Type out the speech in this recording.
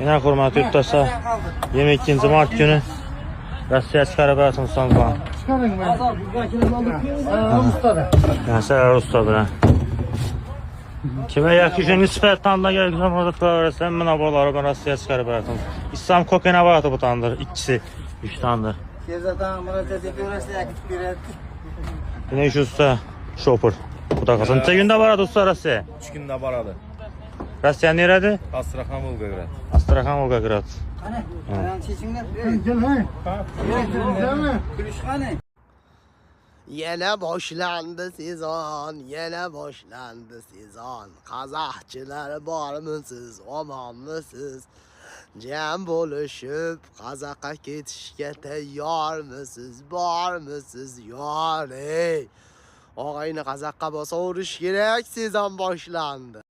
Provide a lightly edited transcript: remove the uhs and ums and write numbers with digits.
Yine hurmatli yurttaşlar, 22 Mart günü Rossiya chiqarib bersin sondan. Çıkarın ben. Ustada. Nasıl usta bile. Kime yakışın nispetten de gerekirse orada koyarsan ben buraları ben Rossiya chiqarib bersin. İslam kokena vardı bu tandır. İkisi, 3 tandır. Zaten müracaat ediyorsa yakıt birer. Yine şu usta şoför. Bu da kasın. Neçə gündə baradı usta Rossiya? 3 gündə baradı. Rossiya nerede? Astrakhan Volgograd. Astrakhan Volgograd. Hani? Ben seçimler. Gel hay. Gel. Kulüşhane. Yine boşlandı sezon, yine boşlandı sezon. Kazakçılar var mısınız, aman mısınız? Cem buluşup Kazak'a ketişke teyar mısınız, var mısınız yar ey? Ağayını Kazak'a basa oruç gerek sezon başlandı.